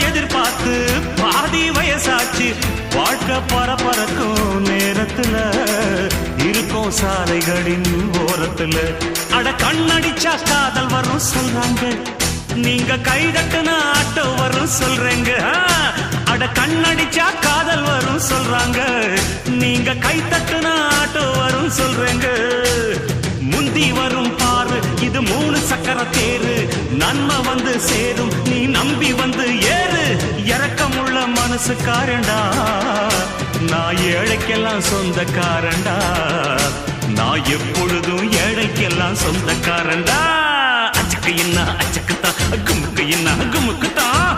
எதிர்பார்த்து பாதி வயசாச்சு வாழ்க்கை பரபரக்கும் நேரத்துல இருக்கும் சாலைகளின் ஓரத்துல அட கண்ணடிச்சா காதல் வரும் சொல்றாங்க நீங்க கைதட்டுனா ஆட்டோ வரும் சொல்றேங்க அட கண்ணடிச்சா காதல் வரும் சொல்றாங்க நீங்க கைதட்டுனா ஆட்டோ வரும் சொல்றேங்க முந்தி வரும் பாரு இது 3 சக்கர தேரு நன்மை வந்து சேரும் நீ நம்பி வந்து ஏறு இரக்கமுள்ள மனசுக்காரண்டா நான் ஏழைக்கெல்லாம் சொந்தக்காரண்டா நான் எப்பொழுதும் ஏழைக்கெல்லாம் சொந்தக்காரண்டா அச்சுக்கு என்ன அச்சுக்குத்தான் குமுக்கு என்ன குமுக்குத்தான்